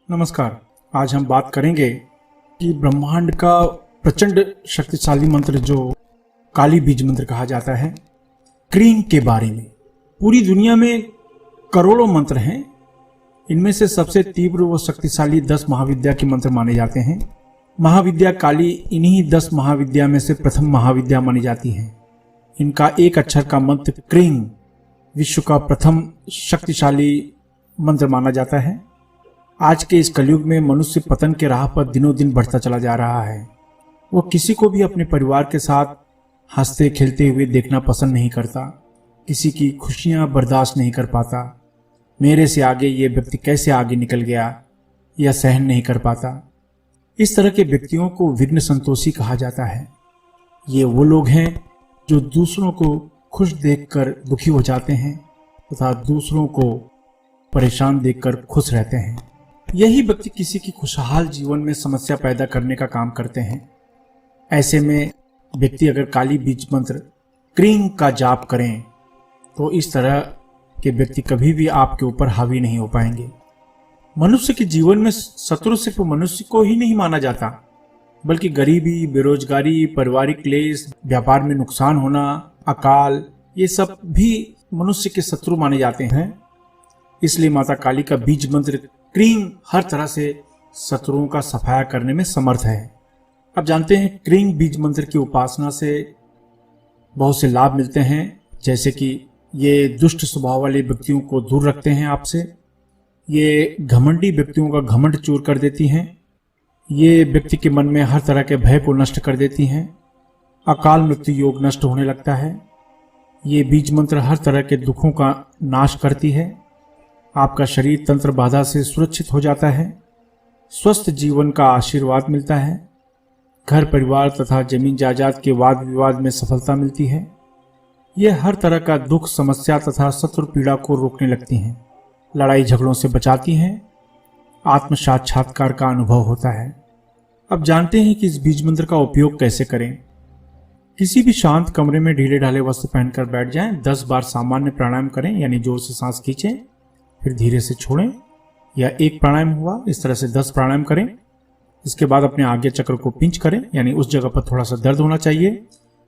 नमस्कार। आज हम बात करेंगे कि ब्रह्मांड का प्रचंड शक्तिशाली मंत्र जो काली बीज मंत्र कहा जाता है, क्रीम के बारे में। पूरी दुनिया में करोड़ों मंत्र हैं। इनमें से सबसे तीव्र व शक्तिशाली 10 महाविद्या के मंत्र माने जाते हैं। महाविद्या काली इन्हीं 10 महाविद्या में से प्रथम महाविद्या मानी जाती है। इनका एक अक्षर का मंत्र क्रीम विश्व का प्रथम शक्तिशाली मंत्र माना जाता है। आज के इस कलयुग में मनुष्य पतन के राह पर दिनों दिन बढ़ता चला जा रहा है। वो किसी को भी अपने परिवार के साथ हंसते खेलते हुए देखना पसंद नहीं करता, किसी की खुशियां बर्दाश्त नहीं कर पाता। मेरे से आगे ये व्यक्ति कैसे आगे निकल गया, यह सहन नहीं कर पाता। इस तरह के व्यक्तियों को विघ्न संतोषी कहा जाता है। ये वो लोग हैं जो दूसरों को खुश देखकर दुखी हो जाते हैं तथा दूसरों को परेशान देखकर खुश रहते हैं। यही व्यक्ति किसी की खुशहाल जीवन में समस्या पैदा करने का काम करते हैं। ऐसे में व्यक्ति अगर काली बीज मंत्र क्रीम का जाप करें तो इस तरह के व्यक्ति कभी भी आपके ऊपर हावी नहीं हो पाएंगे। मनुष्य के जीवन में शत्रु सिर्फ मनुष्य को ही नहीं माना जाता, बल्कि गरीबी, बेरोजगारी, पारिवारिक क्लेश, व्यापार में नुकसान होना, अकाल, ये सब भी मनुष्य के शत्रु माने जाते हैं। इसलिए माता काली का बीज मंत्र क्रीम हर तरह से शत्रुओं का सफाया करने में समर्थ है। अब जानते हैं क्रीम बीज मंत्र की उपासना से बहुत से लाभ मिलते हैं, जैसे कि ये दुष्ट स्वभाव वाले व्यक्तियों को दूर रखते हैं आपसे, ये घमंडी व्यक्तियों का घमंड चूर कर देती हैं, ये व्यक्ति के मन में हर तरह के भय को नष्ट कर देती हैं, अकाल मृत्यु योग नष्ट होने लगता है। ये बीज मंत्र हर तरह के दुखों का नाश करती है। आपका शरीर तंत्र बाधा से सुरक्षित हो जाता है। स्वस्थ जीवन का आशीर्वाद मिलता है। घर परिवार तथा जमीन जायदाद के वाद विवाद में सफलता मिलती है। यह हर तरह का दुख, समस्या तथा शत्रु पीड़ा को रोकने लगती हैं। लड़ाई झगड़ों से बचाती हैं। आत्म साक्षात्कार का अनुभव होता है। अब जानते हैं कि इस बीज मंत्र का उपयोग कैसे करें। किसी भी शांत कमरे में ढीले ढाले वस्त्र पहनकर बैठ जाएं। 10 बार सामान्य प्राणायाम करें, यानी जोर से सांस खींचें फिर धीरे से छोड़ें। यह एक प्राणायाम हुआ। इस तरह से 10 प्राणायाम करें। इसके बाद अपने आज्ञा चक्र को पिंच करें, यानी उस जगह पर थोड़ा सा दर्द होना चाहिए।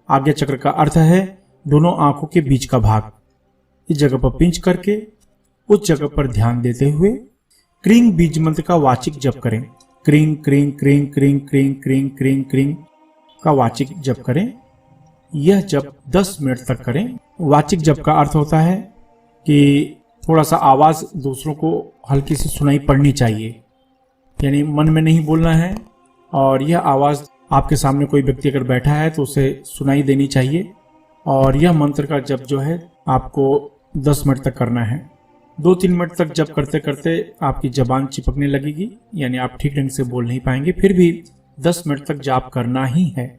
आज्ञा चक्र का अर्थ है दोनों आंखों के बीच का भाग। इस जगह पर पिंच करके उस जगह पर ध्यान देते हुए क्रीम बीज मंत्र का वाचिक जप करें। Cream cream cream cream cream cream cream cream का वाचिक जप करें। यह जप 10 मिनट तक करें। वाचिक जप का अर्थ होता है कि थोड़ा सा आवाज दूसरों को हल्की सी सुनाई पड़नी चाहिए, यानी मन में नहीं बोलना है। और यह आवाज आपके सामने कोई व्यक्ति अगर बैठा है तो उसे सुनाई देनी चाहिए। और यह मंत्र का जप जो है आपको 10 मिनट तक करना है। 2-3 मिनट तक जप करते करते आपकी जबान चिपकने लगेगी, यानी आप ठीक ढंग से बोल नहीं पाएंगे। फिर भी 10 मिनट तक जाप करना ही है।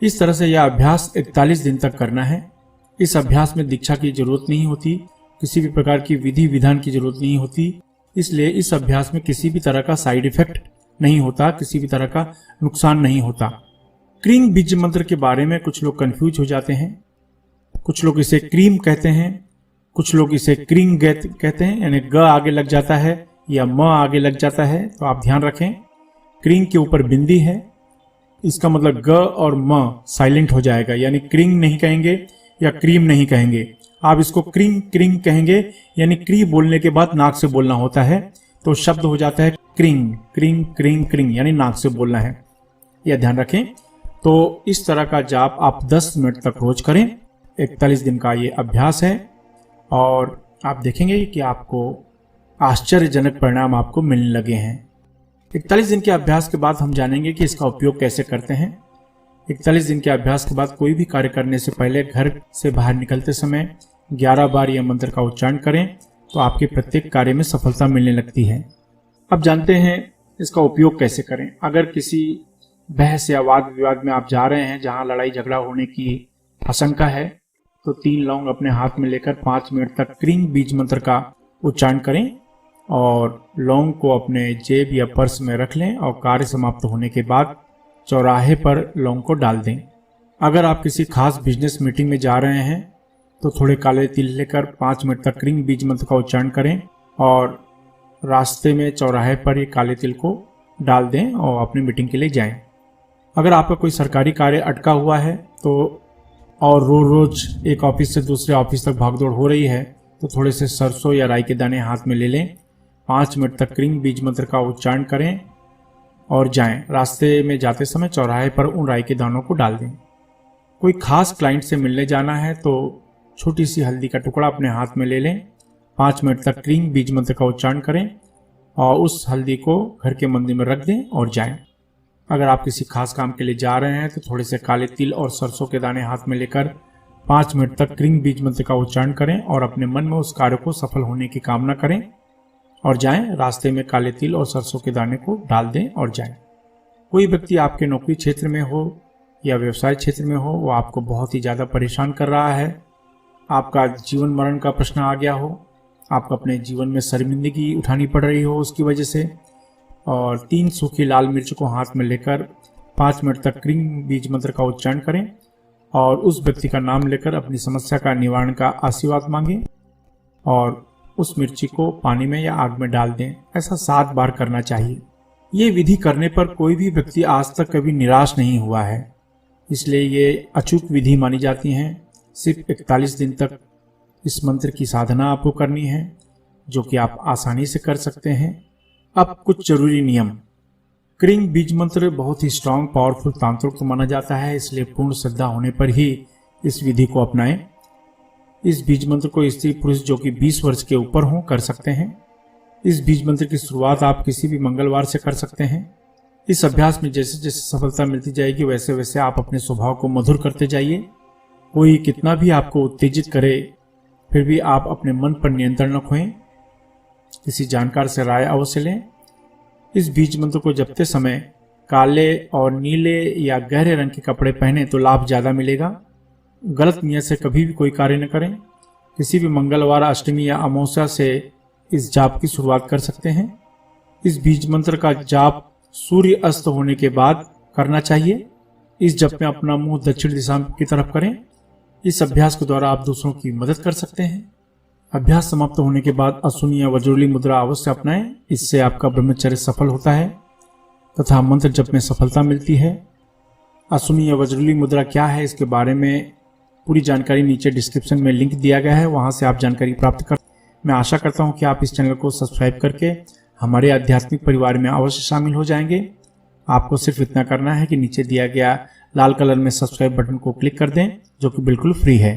इस तरह से यह अभ्यास 41 दिन तक करना है। इस अभ्यास में दीक्षा की जरूरत नहीं होती, किसी भी प्रकार की विधि विधान की जरूरत नहीं होती। इसलिए इस अभ्यास में किसी भी तरह का साइड इफेक्ट नहीं होता, किसी भी तरह का नुकसान नहीं होता। क्रीम बीज मंत्र के बारे में कुछ लोग कंफ्यूज हो जाते हैं। कुछ लोग इसे क्रीम कहते हैं, कुछ लोग इसे क्रीम कहते हैं, यानी ग आगे लग जाता है या म आगे लग जाता है। तो आप ध्यान रखें, क्रीम के ऊपर बिंदी है, इसका मतलब ग और म साइलेंट हो जाएगा, यानी क्रीम नहीं कहेंगे या क्रीम नहीं कहेंगे। आप इसको क्रीम क्रीम कहेंगे, यानी क्री बोलने के बाद नाक से बोलना होता है, तो शब्द हो जाता है क्रीम क्रीम क्रीम क्रीम, यानी नाक से बोलना है। यह ध्यान रखें। तो इस तरह का जाप आप 10 मिनट तक रोज करें। 41 दिन का ये अभ्यास है और आप देखेंगे कि आपको आश्चर्यजनक परिणाम आपको मिलने लगे हैं। 41 दिन के अभ्यास के बाद हम जानेंगे कि इसका उपयोग कैसे करते हैं। 41 दिन के अभ्यास के बाद कोई भी कार्य करने से पहले घर से बाहर निकलते समय 11 बार यह मंत्र का उच्चारण करें, तो आपके प्रत्येक कार्य में सफलता मिलने लगती है। अब जानते हैं इसका उपयोग कैसे करें। अगर किसी बहस या वाद विवाद में आप जा रहे हैं जहां लड़ाई झगड़ा होने की आशंका है, तो 3 लौंग अपने हाथ में लेकर 5 मिनट तक क्रीम बीज मंत्र का उच्चारण करें और लौंग को अपने जेब या पर्स में रख लें और कार्य समाप्त होने के बाद चौराहे पर लौंग को डाल दें। अगर आप किसी खास बिजनेस मीटिंग में जा रहे हैं तो थोड़े काले तिल लेकर 5 मिनट तक क्रीम बीज मंत्र का उच्चारण करें और रास्ते में चौराहे पर ये काले तिल को डाल दें और अपनी मीटिंग के लिए जाएं। अगर आपका कोई सरकारी कार्य अटका हुआ है तो और रोज एक ऑफिस से दूसरे ऑफिस तक भागदौड़ हो रही है तो थोड़े से सरसों या राई के दाने हाथ में ले लें, 5 मिनट तक क्रीम बीज मंत्र का उच्चारण करें और जाएं। रास्ते में जाते समय चौराहे पर उन राई के दानों को डाल दें। कोई खास क्लाइंट से मिलने जाना है तो छोटी सी हल्दी का टुकड़ा अपने हाथ में ले लें, 5 मिनट तक क्रीम बीज मंत्र का उच्चारण करें और उस हल्दी को घर के मंदिर में रख दें और जाएं। अगर आप किसी खास काम के लिए जा रहे हैं तो थोड़े से काले तिल और सरसों के दाने हाथ में लेकर 5 मिनट तक क्रीम बीज मंत्र का उच्चारण करें और अपने मन में उस कार्य को सफल होने की कामना करें और जाएं। रास्ते में काले तिल और सरसों के दाने को डाल दें और जाएं। कोई व्यक्ति आपके नौकरी क्षेत्र में हो या व्यवसाय क्षेत्र में हो, वो आपको बहुत ही ज़्यादा परेशान कर रहा है, आपका जीवन मरण का प्रश्न आ गया हो, आपको अपने जीवन में शर्मिंदगी उठानी पड़ रही हो उसकी वजह से, और 3 सूखी लाल मिर्च को हाथ में लेकर 5 मिनट तक क्रीम बीज मंत्र का उच्चारण करें और उस व्यक्ति का नाम लेकर अपनी समस्या का निवारण का आशीर्वाद मांगें और उस मिर्ची को पानी में या आग में डाल दें। ऐसा 7 बार करना चाहिए। ये विधि करने पर कोई भी व्यक्ति आज तक कभी निराश नहीं हुआ है, इसलिए ये अचूक विधि मानी जाती हैं। सिर्फ 41 दिन तक इस मंत्र की साधना आपको करनी है, जो कि आप आसानी से कर सकते हैं। अब कुछ जरूरी नियम। क्रीम बीज मंत्र बहुत ही स्ट्रांग पावरफुल तांत्रिक माना जाता है, इसलिए पूर्ण श्रद्धा होने पर ही इस विधि को अपनाएं। इस बीज मंत्र को स्त्री पुरुष जो कि 20 वर्ष के ऊपर हों कर सकते हैं। इस बीज मंत्र की शुरुआत आप किसी भी मंगलवार से कर सकते हैं। इस अभ्यास में जैसे जैसे सफलता मिलती जाएगी वैसे वैसे आप अपने स्वभाव को मधुर करते जाइए। कोई कितना भी आपको उत्तेजित करे फिर भी आप अपने मन पर नियंत्रण न खोएं। किसी जानकार से राय अवश्य लें। इस बीज मंत्र को जपते समय काले और नीले या गहरे रंग के कपड़े पहने तो लाभ ज़्यादा मिलेगा। गलत नियत से कभी भी कोई कार्य न करें। किसी भी मंगलवार, अष्टमी या अमावस्या से इस जाप की शुरुआत कर सकते हैं। इस बीज मंत्र का जाप सूर्य अस्त होने के बाद करना चाहिए। इस जप में अपना मुंह दक्षिण दिशा की तरफ करें। इस अभ्यास के द्वारा आप दूसरों की मदद कर सकते हैं। अभ्यास समाप्त होने के बाद अशुनि या वज्रली मुद्रा अवश्य अपनाएं। इससे आपका ब्रह्मचर्य सफल होता है तथा मंत्र जप में सफलता मिलती है। अशुनि या वज्रली मुद्रा क्या है, इसके बारे में पूरी जानकारी नीचे डिस्क्रिप्शन में लिंक दिया गया है, वहां से आप जानकारी प्राप्त कर। मैं आशा करता हूं कि आप इस चैनल को सब्सक्राइब करके हमारे आध्यात्मिक परिवार में अवश्य शामिल हो जाएंगे। आपको सिर्फ इतना करना है कि नीचे दिया गया लाल कलर में सब्सक्राइब बटन को क्लिक कर दें, जो कि बिल्कुल फ्री है।